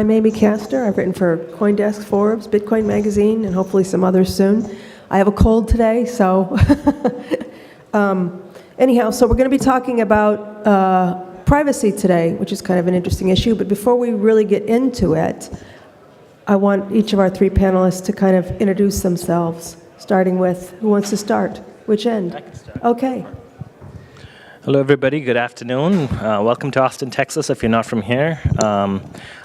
I'm Amy Castor. I've written for CoinDesk, Forbes, Bitcoin Magazine, and hopefully some others soon. I have a cold today, so anyhow, so we're going to be talking about privacy today, which is kind of an interesting issue. But before we really get into it, I want each of our three panelists to kind of introduce themselves, starting with who wants to start? Which end? I can start. Okay. Hello, everybody. Good afternoon. Welcome to Austin, Texas, if you're not from here.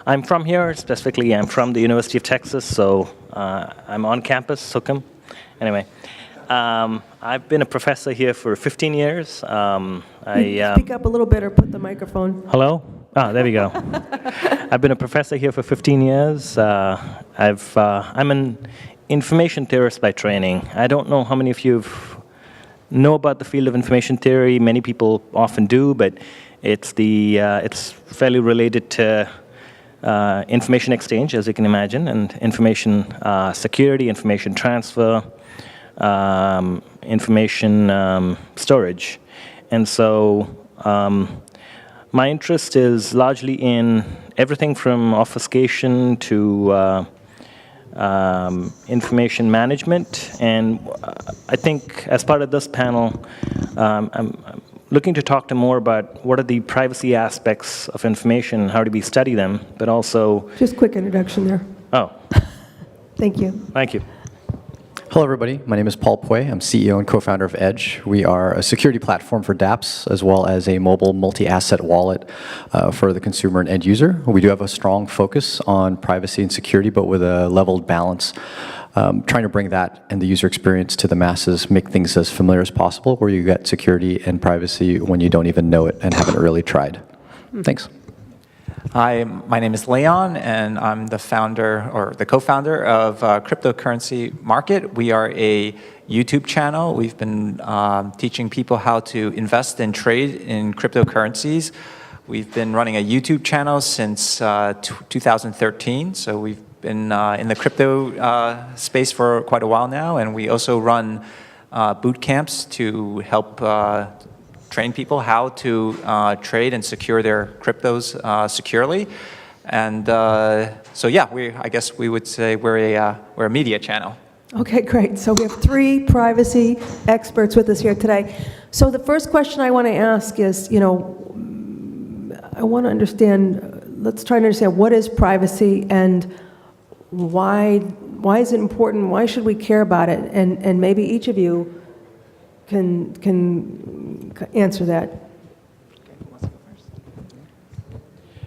I'm from here. Specifically, I'm from the University of Texas, so I'm on campus, Sookum. Anyway, I've been a professor here for 15 years. Speak up a little bit or put the microphone. Hello? Ah, there we go. I've been a professor here for 15 years. I'm an information theorist by training. I don't know how many of you know about the field of information theory. Many people often do, but it's fairly related to information exchange, as you can imagine, and information security, information transfer, information storage. And so my interest is largely in everything from obfuscation to information management, and I think as part of this panel, I'm looking to talk to more about what are the privacy aspects of information, how do we study them, but also... Just quick introduction there. Oh. Thank you. Thank you. Hello, everybody. My name is Paul Pui. I'm CEO and co-founder of Edge. We are a security platform for dApps, as well as a mobile multi-asset wallet for the consumer and end user. We do have a strong focus on privacy and security, but with a leveled balance, trying to bring that and the user experience to the masses, make things as familiar as possible, where you get security and privacy when you don't even know it and haven't really tried. Thanks. Hi, my name is Leon, and I'm the founder, or the co-founder of Cryptocurrency Market. We are a YouTube channel. We've been teaching people how to invest and trade in cryptocurrencies. We've been running a YouTube channel since 2013, so we've been in the crypto space for quite a while now, and we also run boot camps to help train people how to trade and secure their cryptos securely. And so yeah, I guess we would say we're a media channel. Okay, great. So we have three privacy experts with us here today. So the first question I want to ask is, I want to understand, let's try to understand what is privacy and why is it important? Why should we care about it? And maybe each of you can answer that.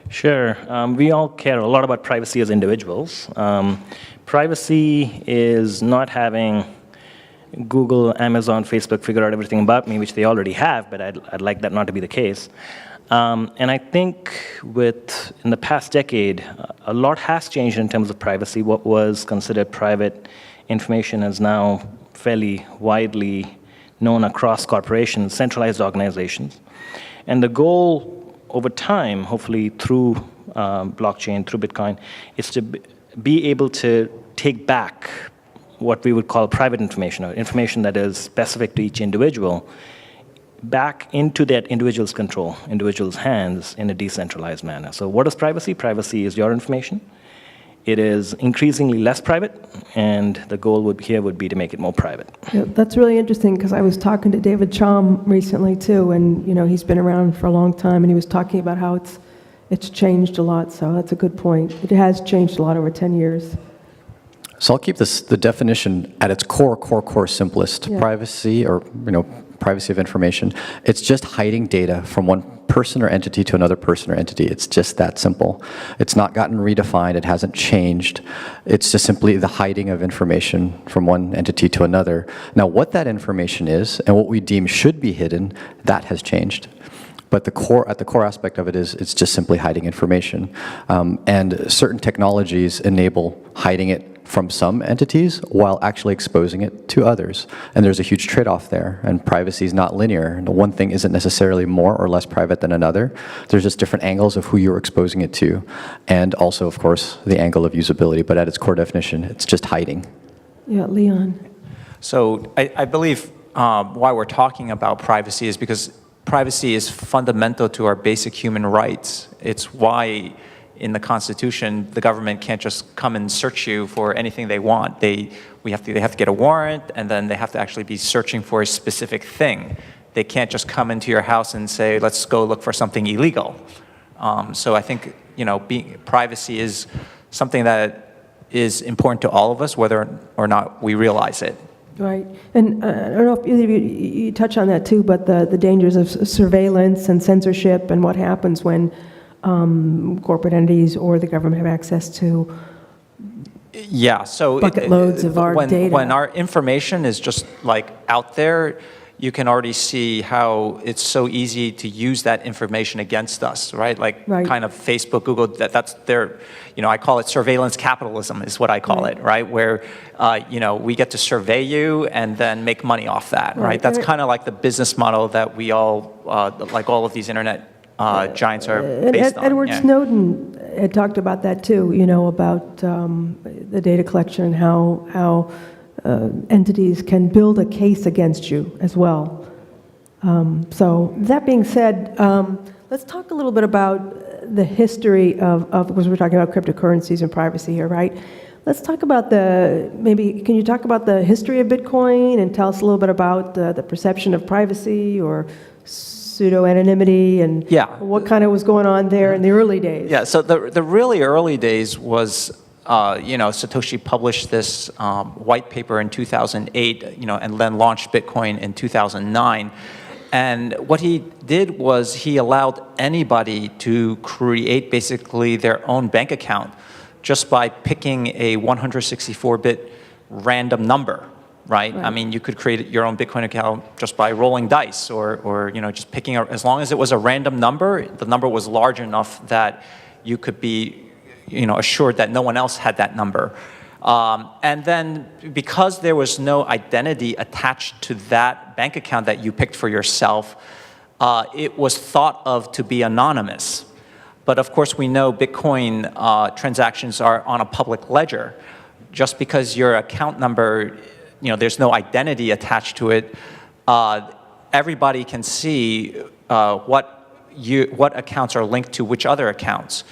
Sure. We all care a lot about privacy as individuals. Privacy is not having Google, Amazon, Facebook figure out everything about me, which they already have, but I'd like that not to be the case. And I think in the past decade, a lot has changed in terms of privacy. What was considered private information is now fairly widely known across corporations, centralized organizations. And the goal over time, hopefully through blockchain, through Bitcoin, is to be able to take back what we would call private information, or information that is specific to each individual, back into that individual's control, individual's hands in a decentralized manner. So what is privacy? Privacy is your information. It is increasingly less private, and the goal would be to make it more private. Yeah, that's really interesting, because I was talking to David Chaum recently too, and he's been around for a long time, and he was talking about how it's changed a lot. So that's a good point. It has changed a lot over 10 years. So I'll keep the definition at its core simplest. Yeah. Privacy, or privacy of information. It's just hiding data from one person or entity to another person or entity. It's just that simple. It's not gotten redefined. It hasn't changed. It's just simply the hiding of information from one entity to another. Now, what that information is and what we deem should be hidden, that has changed. But at the core aspect of it is, it's just simply hiding information. And certain technologies enable hiding it from some entities while actually exposing it to others. And there's a huge trade-off there, and privacy is not linear. And one thing isn't necessarily more or less private than another. There's just different angles of who you're exposing it to, and also, of course, the angle of usability. But at its core definition, it's just hiding. Yeah, Leon. So I believe why we're talking about privacy is because privacy is fundamental to our basic human rights. It's why in the Constitution, the government can't just come and search you for anything they want. They have to get a warrant, and then they have to actually be searching for a specific thing. They can't just come into your house and say, let's go look for something illegal. So I think, privacy is something that is important to all of us, whether or not we realize it. Right. And I don't know if either of you touch on that too, but the dangers of surveillance and censorship and what happens when corporate entities or the government have access to bucket loads of our data. When our information is just out there, you can already see how it's so easy to use that information against us, right? Kind of Facebook, Google, that's their, I call it surveillance capitalism is what I call it, right? Where, we get to survey you and then make money off that, right? That's kind of like the business model that we all, all of these internet giants are based on. Edward Snowden had talked about that too, about the data collection and how entities can build a case against you as well. So that being said, let's talk a little bit about the history of because we're talking about cryptocurrencies and privacy here, right? Let's talk about can you talk about the history of Bitcoin and tell us a little bit about the perception of privacy or pseudo-anonymity and what kind of was going on there in the early days? Yeah, so the really early days was Satoshi published this white paper in 2008, and then launched Bitcoin in 2009. And what he did was he allowed anybody to create basically their own bank account just by picking a 164-bit random number, right? I mean, you could create your own Bitcoin account just by rolling dice or just picking, as long as it was a random number, the number was large enough that you could be assured that no one else had that number. And then because there was no identity attached to that bank account that you picked for yourself, it was thought of to be anonymous. But of course, we know Bitcoin transactions are on a public ledger. Just because your account number, there's no identity attached to it, everybody can see what accounts are linked to which other accounts.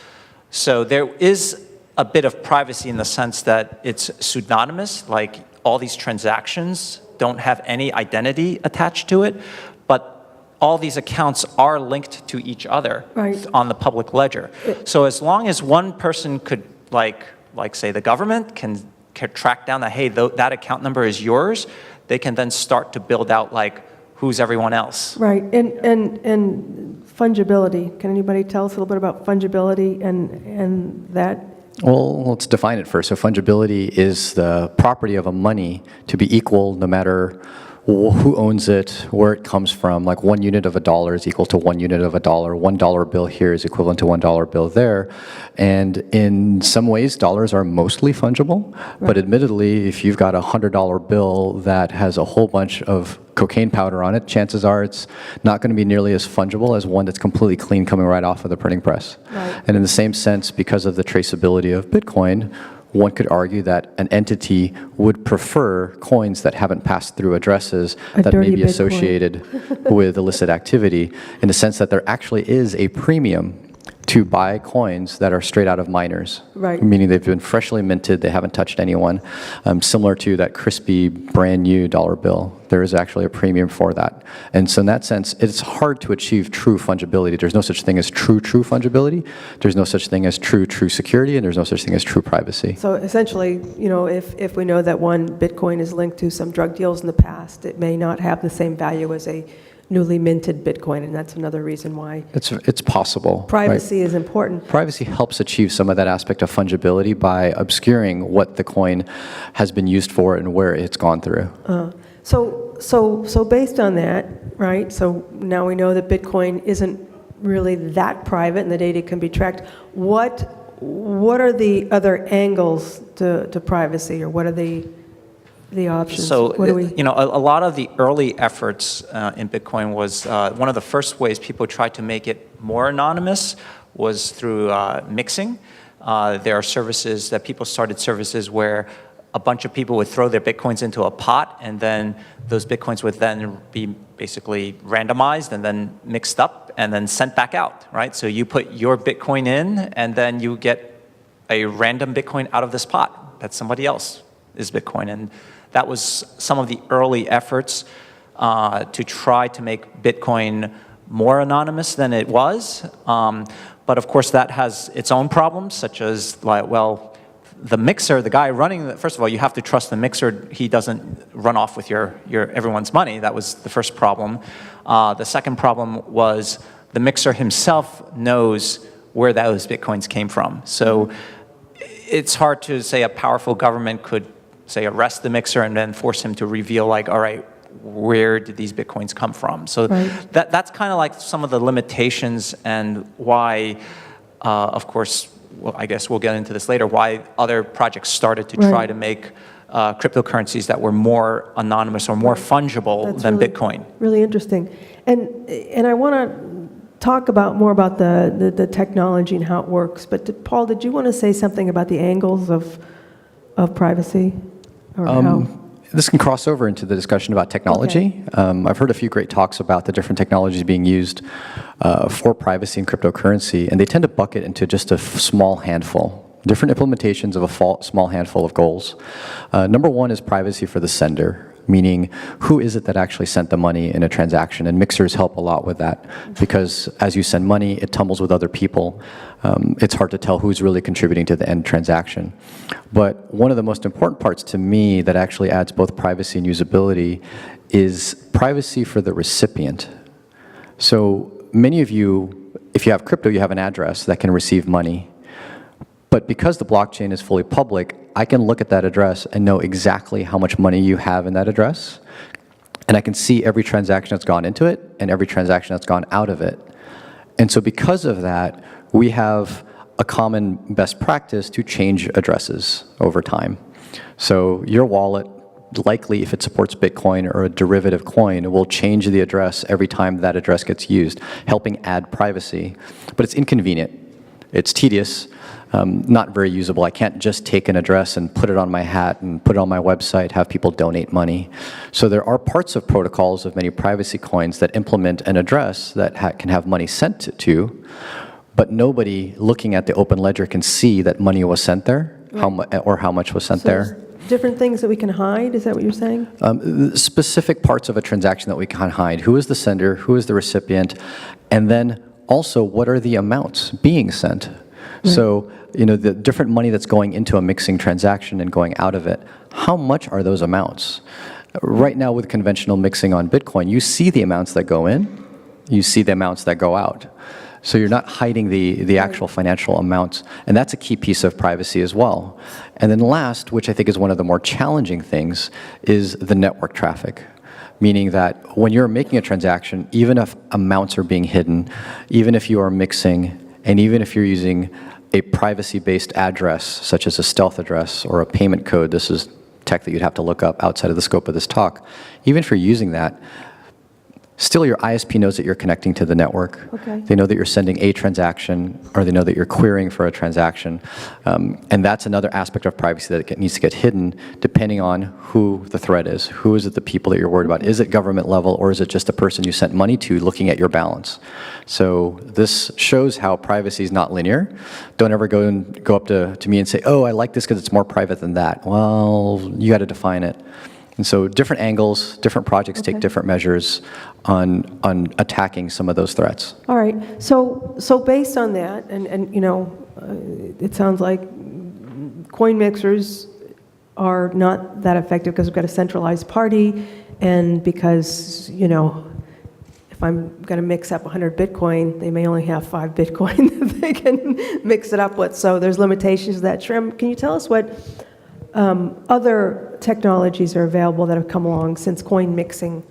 So there is a bit of privacy in the sense that it's pseudonymous, like all these transactions don't have any identity attached to it, but all these accounts are linked to each other on the public ledger. So as long as one person could, like say the government can track down that, hey, that account number is yours, they can then start to build out who's everyone else. Right, and fungibility. Can anybody tell us a little bit about fungibility and that? Well, let's define it first. So fungibility is the property of a money to be equal no matter who owns it, where it comes from. Like 1 unit of a dollar is equal to 1 unit of a dollar. $1 bill here is equivalent to $1 bill there. And in some ways, dollars are mostly fungible. But admittedly, if you've got a $100 bill that has a whole bunch of cocaine powder on it, chances are it's not going to be nearly as fungible as one that's completely clean coming right off of the printing press. And in the same sense, because of the traceability of Bitcoin, one could argue that an entity would prefer coins that haven't passed through addresses that may be associated with illicit activity, in the sense that there actually is a premium to buy coins that are straight out of miners, meaning they've been freshly minted, they haven't touched anyone, similar to that crispy, brand new dollar bill. There is actually a premium for that. And so in that sense, it's hard to achieve true fungibility. There's no such thing as true fungibility. There's no such thing as true security, and there's no such thing as true privacy. So essentially, if we know that one Bitcoin is linked to some drug deals in the past, it may not have the same value as a newly minted Bitcoin, and that's another reason why it's possible. Privacy is important. Privacy helps achieve some of that aspect of fungibility by obscuring what the coin has been used for and where it's gone through. So based on that, right? So now we know that Bitcoin isn't really that private, and the data can be tracked. What are the other angles to privacy, or what are the options? So, a lot of the early efforts in Bitcoin was one of the first ways people tried to make it more anonymous was through mixing. There are services that people started services where a bunch of people would throw their Bitcoins into a pot, and then those Bitcoins would then be basically randomized and then mixed up and then sent back out, right? So you put your Bitcoin in, and then you get a random Bitcoin out of this pot. That's somebody else's Bitcoin. And that was some of the early efforts to try to make Bitcoin more anonymous than it was. But of course, that has its own problems, such as, like, well, the mixer, the guy running, first of all, you have to trust the mixer. He doesn't run off with your everyone's money. That was the first problem. The second problem was the mixer himself knows where those Bitcoins came from. So it's hard to say a powerful government could, say, arrest the mixer and then force him to reveal, like, all right, where did these Bitcoins come from? So that's kind of like some of the limitations, and why, of course, well, I guess we'll get into this later, why other projects started to try to make cryptocurrencies that were more anonymous or more fungible than Bitcoin. Really interesting. And I want to talk more about the technology and how it works. But Paul, did you want to say something about the angles of privacy? Or how? This can cross over into the discussion about technology. Okay. I've heard a few great talks about the different technologies being used for privacy and cryptocurrency, and they tend to bucket into just a small handful, different implementations of a small handful of goals. Number one is privacy for the sender, meaning who is it that actually sent the money in a transaction, and mixers help a lot with that, because as you send money, it tumbles with other people. It's hard to tell who's really contributing to the end transaction. But one of the most important parts to me that actually adds both privacy and usability is privacy for the recipient. So many of you, if you have crypto, you have an address that can receive money. But because the blockchain is fully public, I can look at that address and know exactly how much money you have in that address. And I can see every transaction that's gone into it and every transaction that's gone out of it. And so because of that, we have a common best practice to change addresses over time. So your wallet, likely if it supports Bitcoin or a derivative coin, will change the address every time that address gets used, helping add privacy. But it's inconvenient. It's tedious. Not very usable. I can't just take an address and put it on my hat and put it on my website, have people donate money. So there are parts of protocols of many privacy coins that implement an address that can have money sent to, but nobody looking at the open ledger can see that money was sent there, or how much was sent there. Different things that we can hide, is that what you're saying? Specific parts of a transaction that we can hide. Who is the sender, who is the recipient, and then also what are the amounts being sent? So, the different money that's going into a mixing transaction and going out of it, how much are those amounts? Right now with conventional mixing on Bitcoin, you see the amounts that go in, you see the amounts that go out. So you're not hiding the actual financial amounts, and that's a key piece of privacy as well. And then last, which I think is one of the more challenging things, is the network traffic. Meaning that when you're making a transaction, even if amounts are being hidden, even if you are mixing, and even if you're using a privacy-based address, such as a stealth address or a payment code, this is tech that you'd have to look up outside of the scope of this talk, even if you're using that, still your ISP knows that you're connecting to the network. Okay. They know that you're sending a transaction, or they know that you're querying for a transaction. And that's another aspect of privacy that needs to get hidden depending on who the threat is. Who is it the people that you're worried about? Is it government level, or is it just the person you sent money to looking at your balance? So this shows how privacy is not linear. Don't ever go up to me and say, oh, I like this because it's more private than that. Well, you got to define it. And so different angles, different projects take different measures on attacking some of those threats. All right. So based on that, and it sounds like coin mixers are not that effective because we've got a centralized party, and because, if I'm going to mix up 100 Bitcoin, they may only have 5 Bitcoin that they can mix it up with. So there's limitations to that. Shrem, can you tell us what other technologies are available that have come along since coin mixing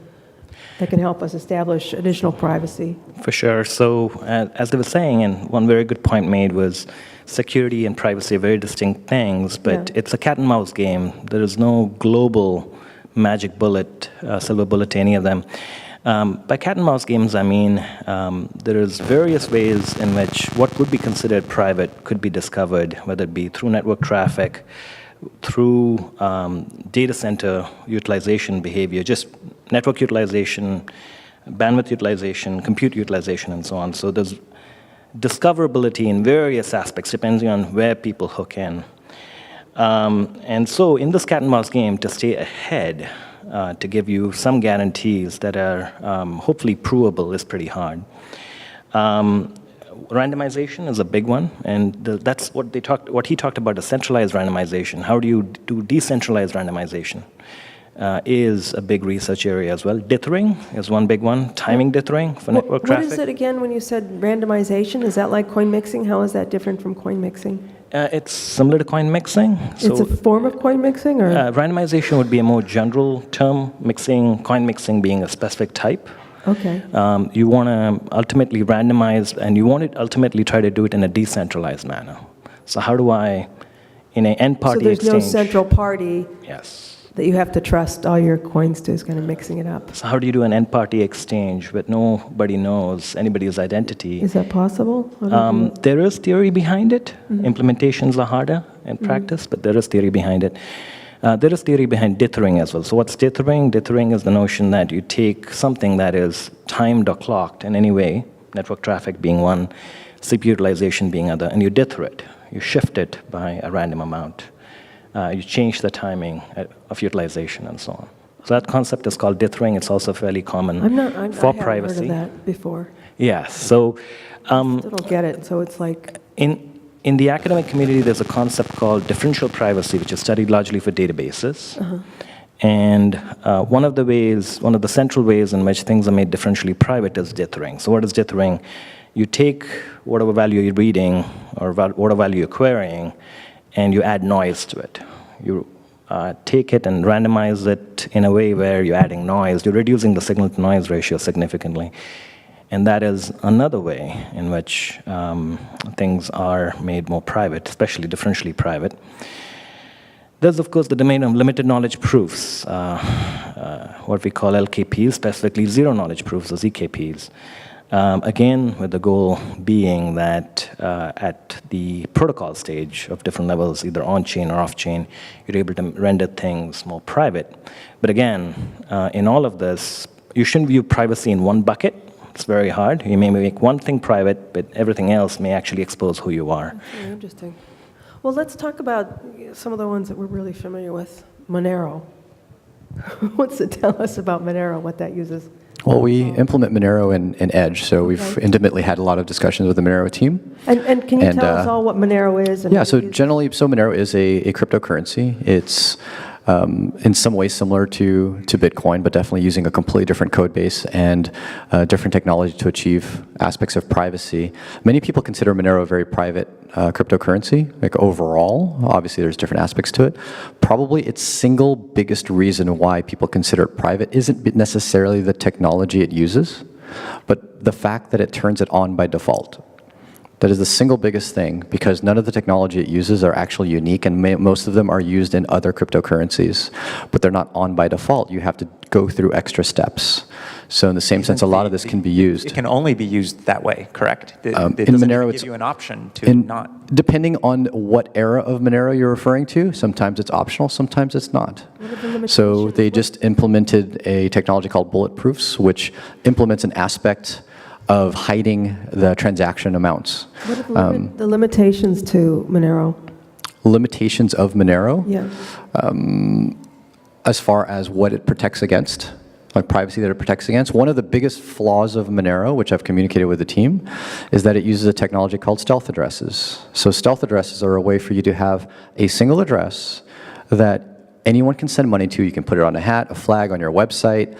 that can help us establish additional privacy? For sure. So as they were saying, and one very good point made was security and privacy are very distinct things, but it's a cat and mouse game. There is no global magic bullet, silver bullet to any of them. By cat and mouse games, I mean there is various ways in which what would be considered private could be discovered, whether it be through network traffic, through data center utilization behavior, just network utilization, bandwidth utilization, compute utilization, and so on. So there's discoverability in various aspects, depending on where people hook in. And so in this cat and mouse game, to stay ahead, to give you some guarantees that are hopefully provable is pretty hard. Randomization is a big one, and that's what he talked about, a centralized randomization. How do you do decentralized randomization? Is a big research area as well. Dithering is one big one. Timing dithering for network traffic. What is it again when you said randomization? Is that like coin mixing? How is that different from coin mixing? It's similar to coin mixing. It's a form of coin mixing, or randomization would be a more general term. Coin mixing being a specific type. okay. You want to ultimately randomize, and you want to ultimately try to do it in a decentralized manner. So how do I, in an end-party exchange? So there's no central party Yes. that you have to trust all your coins to, is kind of mixing it up. So how do you do an end-party exchange where nobody knows anybody's identity? Is that possible? How do you do it? There is theory behind it. Implementations are harder in practice, but there is theory behind it. There is theory behind dithering as well. So what's dithering? Dithering is the notion that you take something that is timed or clocked in any way, network traffic being one, CPU utilization being other, and you dither it. You shift it by a random amount. You change the timing of utilization and so on. So that concept is called dithering. It's also fairly common for privacy. I haven't heard of that before. Yes. So I don't get it. So it's like, in the academic community, there's a concept called differential privacy, which is studied largely for databases. And one of the central ways in which things are made differentially private is dithering. So what is dithering? You take whatever value you're reading or whatever value you're querying, and you add noise to it. You take it and randomize it in a way where you're adding noise. You're reducing the signal-to-noise ratio significantly. And that is another way in which things are made more private, especially differentially private. There's, of course, the domain of limited knowledge proofs, what we call LKPs, specifically zero knowledge proofs, or ZKPs. Again, with the goal being that at the protocol stage of different levels, either on-chain or off-chain, you're able to render things more private. But again, in all of this, you shouldn't view privacy in one bucket. It's very hard. You may make one thing private, but everything else may actually expose who you are. that's very interesting. Well, let's talk about some of the ones that we're really familiar with. Manero. What's it tell us about Manero, what that uses? Well, we implement Manero in Edge, so we've intimately had a lot of discussions with the Manero team. And can you tell us all what Manero is? And Yeah, what so it uses? generally, Monero is a cryptocurrency. It's in some ways similar to Bitcoin, but definitely using a completely different code base and different technology to achieve aspects of privacy. Many people consider Monero a very private cryptocurrency, like overall. Obviously, there's different aspects to it. Probably its single biggest reason why people consider it private isn't necessarily the technology it uses, but the fact that it turns it on by default. That is the single biggest thing, because none of the technology it uses are actually unique, and most of them are used in other cryptocurrencies, but they're not on by default. You have to go through extra steps. So in the same sense, a lot of this can be used. It can only be used that way, correct? It in doesn't Monero, give you an option to not. Depending on what era of Monero you're referring to, sometimes it's optional, sometimes it's not. What are the limitations? So they just implemented a technology called bulletproofs, which implements an aspect of hiding the transaction amounts. What are the limitations to Manero? Limitations of Monero, Yeah. as far as what it protects against, like privacy that it protects against. One of the biggest flaws of Monero, which I've communicated with the team, is that it uses a technology called stealth addresses. So stealth addresses are a way for you to have a single address that anyone can send money to. You can put it on a hat, a flag, on your website,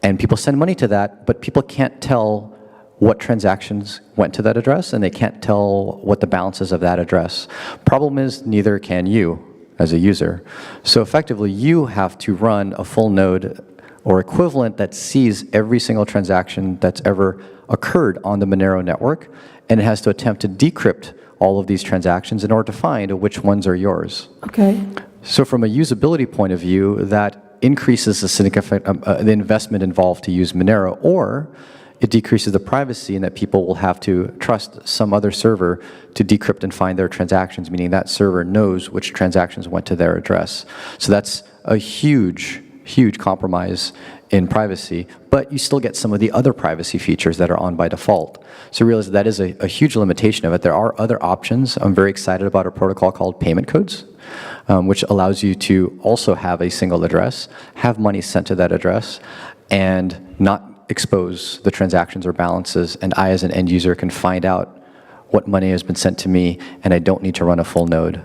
and people send money to that, but people can't tell what transactions went to that address, and they can't tell what the balance is of that address. Problem is, neither can you as a user. So effectively, you have to run a full node or equivalent that sees every single transaction that's ever occurred on the Monero network, and it has to attempt to decrypt all of these transactions in order to find which ones are yours. Okay. So from a usability point of view, that increases the investment involved to use Monero, or it decreases the privacy in that people will have to trust some other server to decrypt and find their transactions, meaning that server knows which transactions went to their address. So that's a huge compromise in privacy, but you still get some of the other privacy features that are on by default. So realize that is a huge limitation of it. There are other options. I'm very excited about a protocol called payment codes, which allows you to also have a single address, have money sent to that address, and not expose the transactions or balances, and I as an end user can find out what money has been sent to me, and I don't need to run a full node.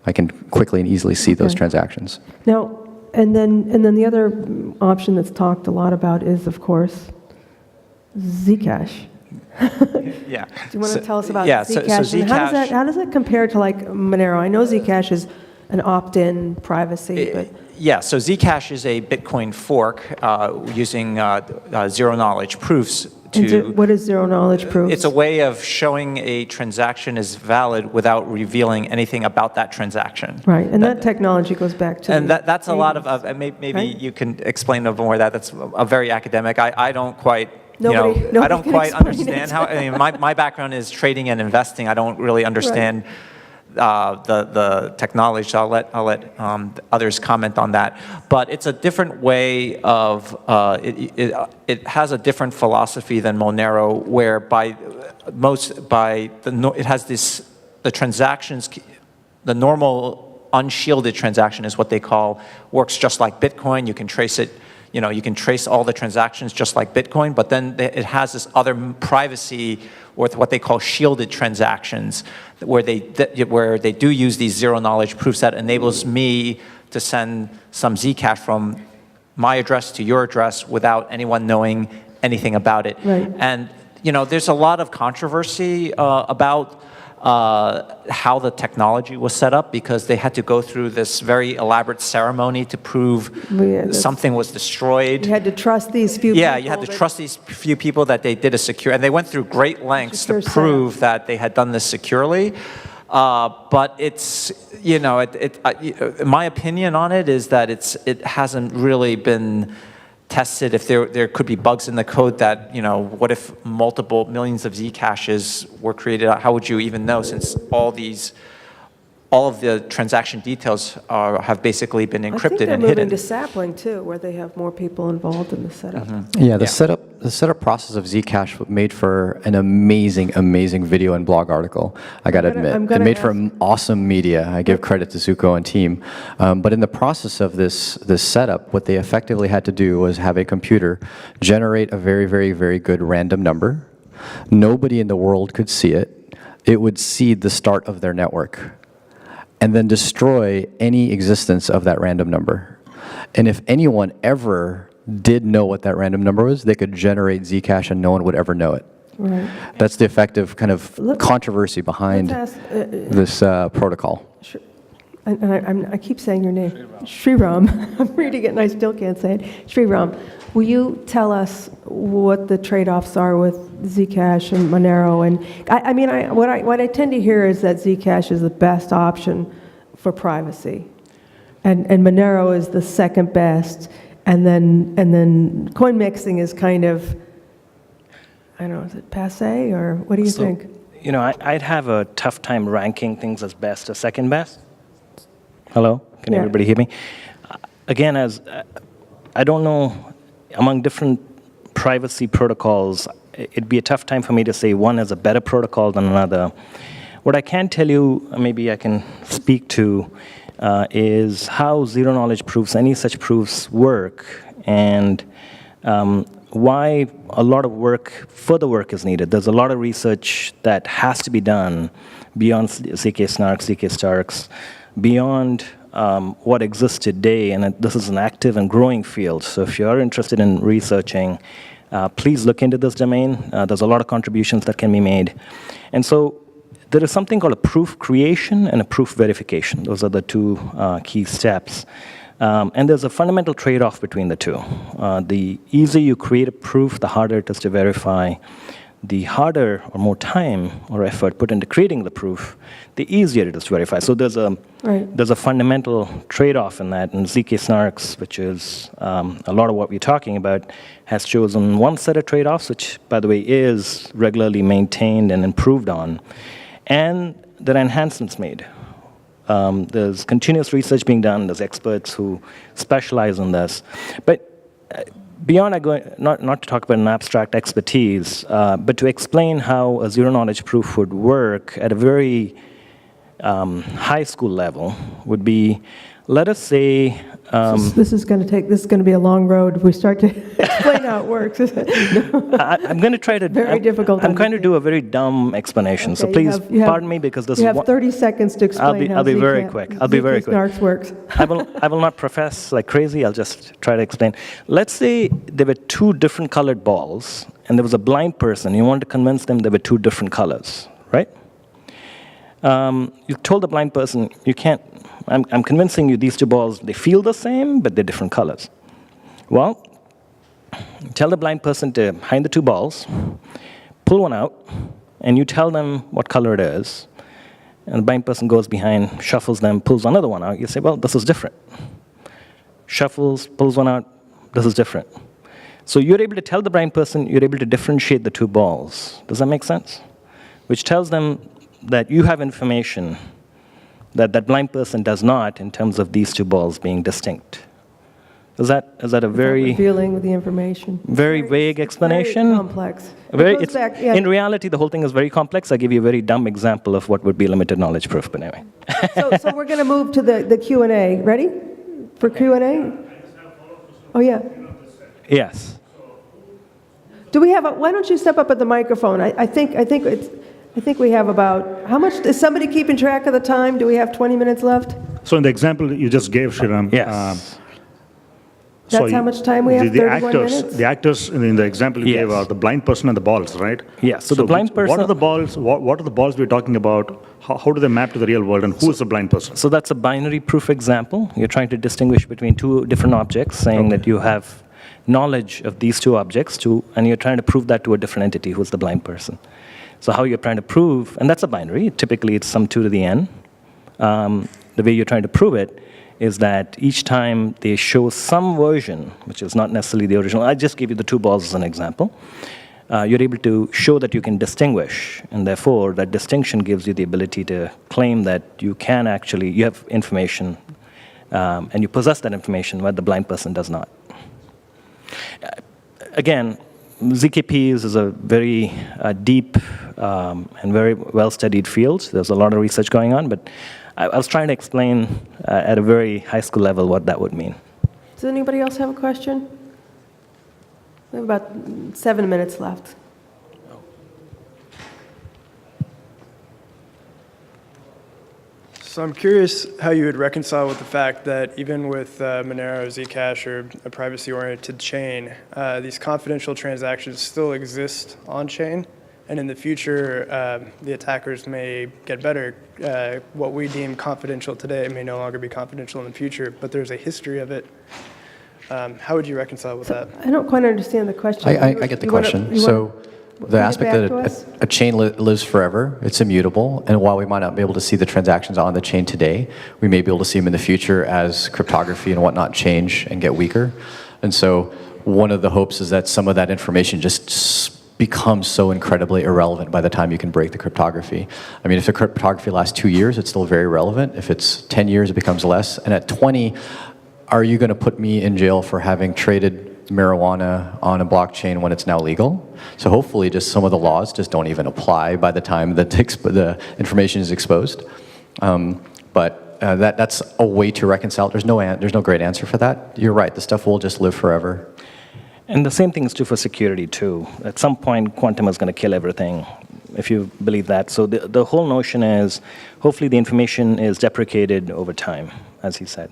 I can quickly and easily see those transactions. Now, and then the other option that's talked a lot about is, of course, Zcash. Yeah. Do you want to tell us about yeah, Zcash? so And Zcash, how does that compare to like Monero? I know Zcash is an opt-in privacy, but yeah, so Zcash is a Bitcoin fork using zero-knowledge proofs what is zero-knowledge proof? It's a way of showing a transaction is valid without revealing anything about that transaction. Right, and that technology goes back to and that's a lot of maybe right? you can explain a little more of that. That's a very academic. I don't quite. Nobody I don't can quite explain understand it. how. I mean, my background is trading and investing. I don't really understand the technology. So I'll let others comment on that. But it's a different way of it has a different philosophy than Monero, where it has the transactions, the normal unshielded transaction is what they call, works just like Bitcoin. You can trace it. You can trace all the transactions just like Bitcoin, but then it has this other privacy with what they call shielded transactions, where they do use these zero-knowledge proofs that enables me to send some Zcash from my address to your address without anyone knowing anything about it. Right. And there's a lot of controversy about how the technology was set up, because they had to go through this very elaborate ceremony to prove something was destroyed. You had to trust these few people. Yeah, you had to trust these few people that they did a secure, and they went through great lengths to prove that they had done this securely. But it's, my opinion on it is that it hasn't really been tested. If there could be bugs in the code that, what if multiple millions of Zcaches were created? How would you even know, since all of the transaction details have basically been encrypted and hidden? I think they're moving to sapling too, where they have more people involved in the setup. Mm-hmm. Yeah, the setup process of Zcash made for an amazing video and blog article. I got to admit, it made for awesome media. I give credit to Zuko and team. But in the process of this setup, what they effectively had to do was have a computer generate a very good random number. Nobody in the world could see it. It would seed the start of their network, and then destroy any existence of that random number. And if anyone ever did know what that random number was, they could generate Zcash and no one would ever know it. Right. That's the effective kind of controversy behind this protocol. I keep saying your name. Sriram. I'm reading it and I still can't say it. Sriram, will you tell us what the trade-offs are with Zcash and Monero? And what I tend to hear is that Zcash is the best option for privacy, and Monero is the second best, and then coin mixing is kind of, I don't know, is it passé, or what do you think? I'd have a tough time ranking things as best or second best. Hello? Can everybody hear me? Again, I don't know, among different privacy protocols, it'd be a tough time for me to say one is a better protocol than another. What I can tell you, maybe I can speak to, is how zero-knowledge proofs, any such proofs, work, and why a lot of further work is needed. There's a lot of research that has to be done beyond zk-SNARKs, zk-STARKs, beyond what exists today, and this is an active and growing field. So if you are interested in researching, please look into this domain. There's a lot of contributions that can be made. And so there is something called a proof creation and a proof verification. Those are the two key steps. And there's a fundamental trade-off between the two. The easier you create a proof, the harder it is to verify. the harder or more time or effort put into creating the proof, the easier it is to verify. So there's a fundamental trade-off in that, and ZK Snarks, which is a lot of what we're talking about, has chosen one set of trade-offs, which, by the way, is regularly maintained and improved on, and there are enhancements made. There's continuous research being done. There's experts who specialize in this. But beyond not to talk about an abstract expertise, but to explain how a zero-knowledge proof would work at a very high school level would be, let us say... This is going to be a long road if we start to explain how it works. I'm going to try to... Very difficult. I'm going to do a very dumb explanation, Okay, so please pardon me because this is... You have 30 seconds to explain how I'll be very quick. I'll be very quick. ZK Snarks works. I will not profess like crazy. I'll just try to explain. Let's say there were two different colored balls, and there was a blind person. You wanted to convince them there were two different colors, right? You told the blind person, you can't... I'm convincing you these two balls, they feel the same, but they're different colors. Well, tell the blind person to hide the two balls, pull one out, and you tell them what color it is. And the blind person goes behind, shuffles them, pulls another one out. You say, well, this is different. Shuffles, pulls one out, this is different. So you're able to tell the blind person, you're able to differentiate the two balls. Does that make sense? Which tells them that you have information that that blind person does not in terms of these two balls being distinct. Is that a very... Revealing the information. Very vague explanation? Very complex. In reality, the whole thing is very complex. I'll give you a very dumb example of what would be limited knowledge proof, but anyway. So we're going to move to the Q&A. Ready for Q&A? Oh, yeah. Yes. Do we have why don't you step up at the microphone? I think we have about, how much, is somebody keeping track of the time? Do we have 20 minutes left? So in the example you just gave, Shriram, yes. That's how much time we have, 31 minutes? The actors in the example you gave are the blind person and the balls, right? Yes, so the blind person... What are the balls, what are the balls we're talking about? How do they map to the real world, and who is the blind person? So that's a binary proof example. You're trying to distinguish between two different objects, saying that you have knowledge of these two objects, and you're trying to prove that to a different entity, who's the blind person. So how you're trying to prove, and that's a binary, typically it's sum 2 to the n. The way you're trying to prove it is that each time they show some version, which is not necessarily the original, I just gave you the two balls as an example, you're able to show that you can distinguish, and therefore that distinction gives you the ability to claim that you can actually, you have information, and you possess that information where the blind person does not. Again, ZKPs is a very deep and very well-studied field. There's a lot of research going on, but I was trying to explain at a very high school level what that would mean. Does anybody else have a question? We have about 7 minutes left. So I'm curious how you would reconcile with the fact that even with Manero, Zcash, or a privacy-oriented chain, these confidential transactions still exist on-chain, and in the future, the attackers may get better. What we deem confidential today may no longer be confidential in the future, but there's a history of it. How would you reconcile with that? I don't quite understand the question. I get the question. So the aspect that a chain lives forever, it's immutable, and while we might not be able to see the transactions on the chain today, we may be able to see them in the future as cryptography and whatnot change and get weaker. And so one of the hopes is that some of that information just becomes so incredibly irrelevant by the time you can break the cryptography. I mean, if the cryptography lasts 2 years, it's still very relevant. If it's 10 years, it becomes less. And at 20, are you going to put me in jail for having traded marijuana on a blockchain when it's now legal? So hopefully just some of the laws just don't even apply by the time that the information is exposed. But that's a way to reconcile. There's no great answer for that. You're right, the stuff will just live forever. And the same thing is true for security too. At some point, quantum is going to kill everything, if you believe that. So the whole notion is, hopefully the information is deprecated over time, as he said.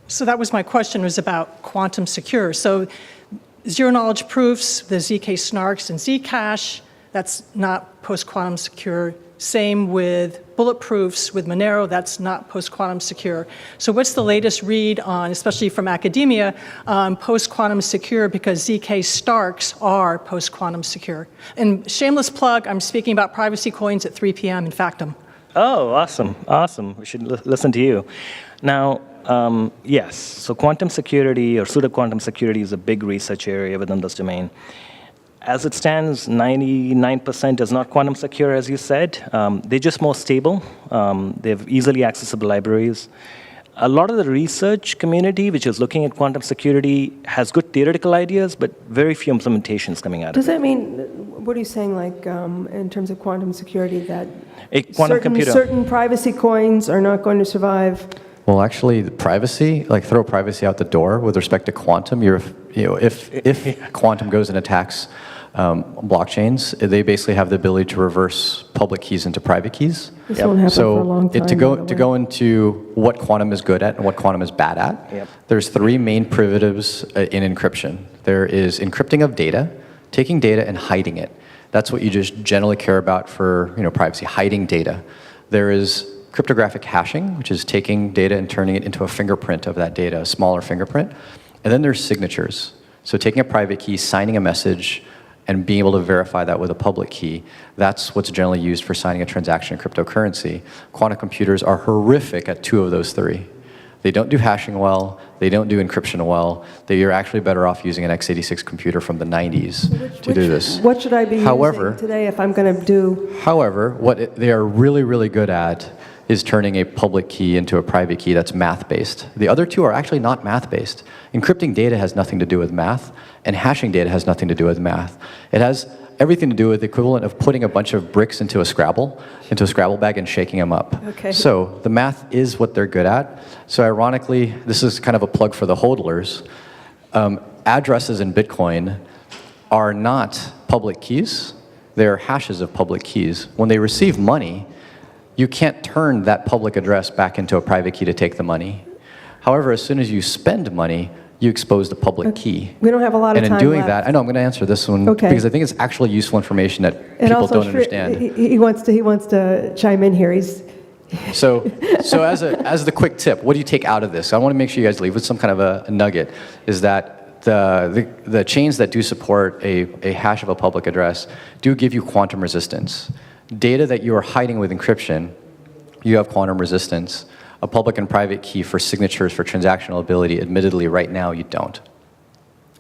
So that was my question, was about quantum secure. So zero-knowledge proofs, the ZK Snarks and Zcash, that's not post-quantum secure. Same with bulletproofs with Manero, that's not post-quantum secure. So what's the latest read on, especially from academia, post-quantum secure, because ZK Starks are post-quantum secure? And shameless plug, I'm speaking about privacy coins at 3 p.m. in Factum. Oh, awesome, awesome. We should listen to you. Now, yes, so quantum security or pseudo-quantum security is a big research area within this domain. As it stands, 99% is not quantum secure, as you said. They're just more stable. They have easily accessible libraries. A lot of the research community, which is looking at quantum security, has good theoretical ideas, but very few implementations coming out of it. Does that mean, what are you saying, like, in terms of quantum security, that A quantum computer. certain privacy coins are not going to survive? Well, actually, the privacy, like throw privacy out the door with respect to quantum. If quantum goes and attacks blockchains, they basically have the ability to reverse public keys into private keys. This won't happen for a long time. to by the way. go into what quantum is good at and what quantum is bad at, Yep. there's three main primitives in encryption. There is encrypting of data, taking data and hiding it. That's what you just generally care about for privacy, hiding data. There is cryptographic hashing, which is taking data and turning it into a fingerprint of that data, a smaller fingerprint. And then there's signatures. So taking a private key, signing a message, and being able to verify that with a public key, that's what's generally used for signing a transaction in cryptocurrency. Quantum computers are horrific at two of those three. They don't do hashing well, they don't do encryption well. You're actually better off using an x86 computer from the 90s to do this. What should I be using today if I'm going to do? However, what they are really, really good at is turning a public key into a private key that's math-based. The other two are actually not math-based. Encrypting data has nothing to do with math, and hashing data has nothing to do with math. It has everything to do with the equivalent of putting a bunch of bricks into a Scrabble bag and shaking them up. Okay. So the math is what they're good at. So ironically, this is kind of a plug for the hodlers. Addresses in Bitcoin are not public keys. They're hashes of public keys. When they receive money, you can't turn that public address back into a private key to take the money. However, as soon as you spend money, you expose the public key. We don't have a lot of time And in doing left. that, I know I'm going to answer this one Okay. because I think it's actually useful information that And people also, don't understand. He wants to chime in here. So as the quick tip, what do you take out of this? I want to make sure you guys leave with some kind of a nugget, is that the chains that do support a hash of a public address do give you quantum resistance. Data that you are hiding with encryption, you have quantum resistance. A public and private key for signatures for transactional ability, admittedly, right now, you don't.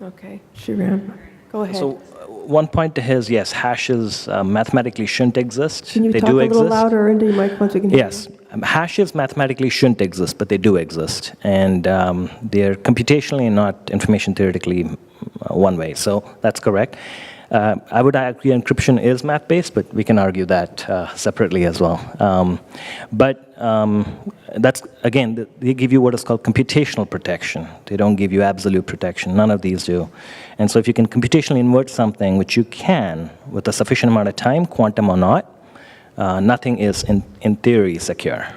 Okay, Shiran, go ahead. So one point to his, yes, hashes mathematically shouldn't exist. Can you they talk do a little exist. louder into your mic once we can hear Yes, hashes mathematically shouldn't exist, but they do exist. And they're computationally and not information theoretically one way. So that's correct. I would argue encryption is math-based, but we can argue that separately as well. That's, again, they give you what is called computational protection. They don't give you absolute protection. None of these do. And so if you can computationally invert something, which you can with a sufficient amount of time, quantum or not, nothing is, in theory, secure.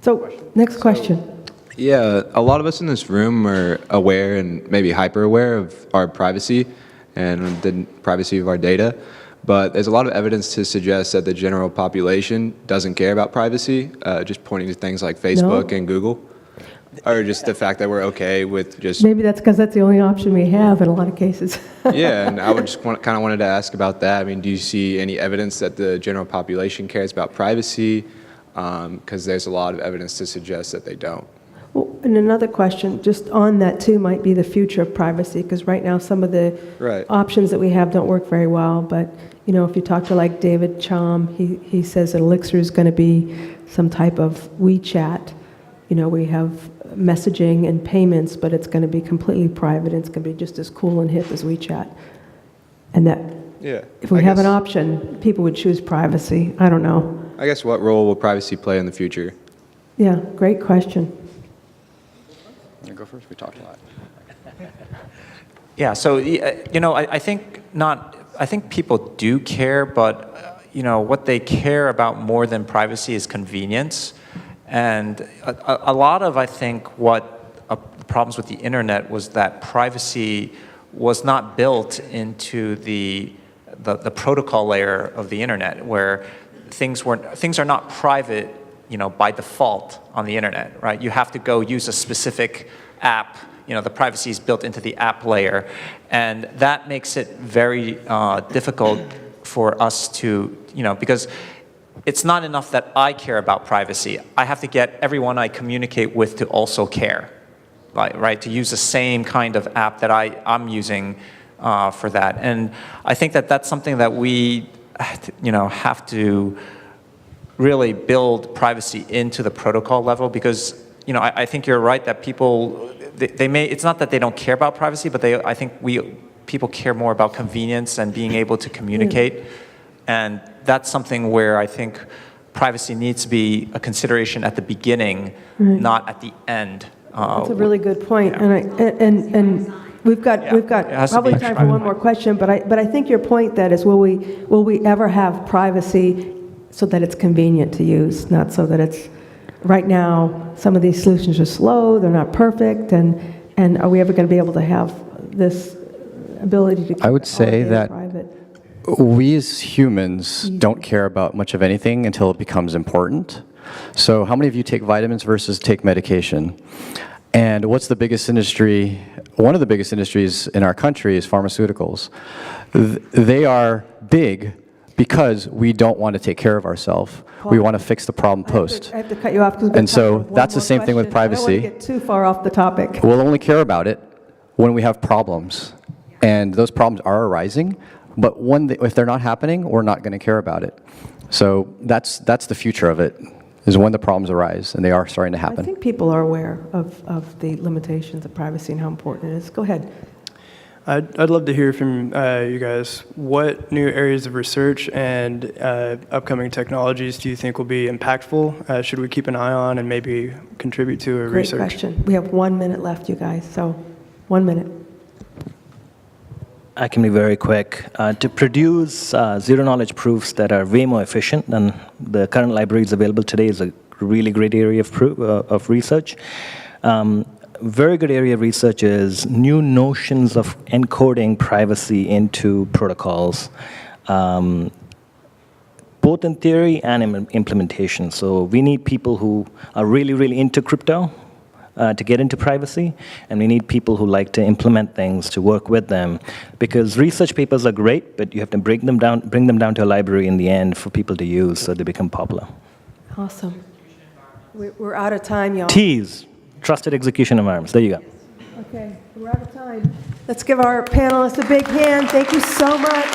So, next question. Yeah, a lot of us in this room are aware and maybe hyper aware of our privacy and the privacy of our data, but there's a lot of evidence to suggest that the general population doesn't care about privacy, just pointing to things like Facebook and Google, or just the fact that we're okay with just... Maybe that's because that's the only option we have in a lot of cases. Yeah, and I would just kind of wanted to ask about that. I mean, do you see any evidence that the general population cares about privacy? Because there's a lot of evidence to suggest that they don't. Well, and another question, just on that too, might be the future of privacy, because right now some of the options that we have don't work very well. But if you talk to like David Chom, he says that Elixir is going to be some type of WeChat. We have messaging and payments, but it's going to be completely private. And it's going to be just as cool and hip as WeChat. And that if we have an option, people would choose privacy. I don't know. I guess what role will privacy play in the future? Yeah, great question. You go first. We talked a lot. Yeah. So I think people do care, but what they care about more than privacy is convenience, and a lot of I think what problems with the internet was that privacy was not built into the protocol layer of the internet, where things are not private, by default on the internet, right? You have to go use a specific app. The privacy is built into the app layer, and that makes it very difficult for us to, because it's not enough that I care about privacy. I have to get everyone I communicate with to also care, right? To use the same kind of app that I'm using for that. And I think that that's something that we, have to really build privacy into the protocol level, because, I think you're right that people, they may, it's not that they don't care about privacy, but I think people care more about convenience and being able to communicate. And that's something where I think privacy needs to be a consideration at the beginning, not at the end. That's a really good point. And we've got probably time for one more question, but I think your point that is, will we ever have privacy so that it's convenient to use, not so that it's, right now, some of these solutions are slow, they're not perfect, and are we ever going to be able to have this ability to keep I would say that private? we as humans don't care about much of anything until it becomes important. So how many of you take vitamins versus take medication? And what's the biggest industry? One of the biggest industries in our country is pharmaceuticals. They are big because we don't want to take care of ourselves. We want to fix the problem post. I have to cut you off because And so that's the same thing with privacy. I don't want to get too far off the topic. We'll only care about it when we have problems. And those problems are arising, but if they're not happening, we're not going to care about it. So that's the future of it, is when the problems arise, and they are starting to I happen. think people are aware of the limitations of privacy and how important it is. Go ahead. I'd love to hear from you guys. What new areas of research and upcoming technologies do you think will be impactful? Should we keep an eye on and maybe contribute to a Great research? question. We have 1 minute left, you guys, so 1 minute. I can be very quick. To produce zero-knowledge proofs that are way more efficient than the current libraries available today is a really great area of research. Very good area of research is new notions of encoding privacy into protocols, both in theory and in implementation. So we need people who are really, really into crypto to get into privacy, and we need people who like to implement things, to work with them, because research papers are great, but you have to bring them down to a library in the end for people to use so they become popular. Awesome. We're out of time, y'all. T's, trusted execution environments. There you go. Okay, we're out of time. Let's give our panelists a big hand. Thank you so much.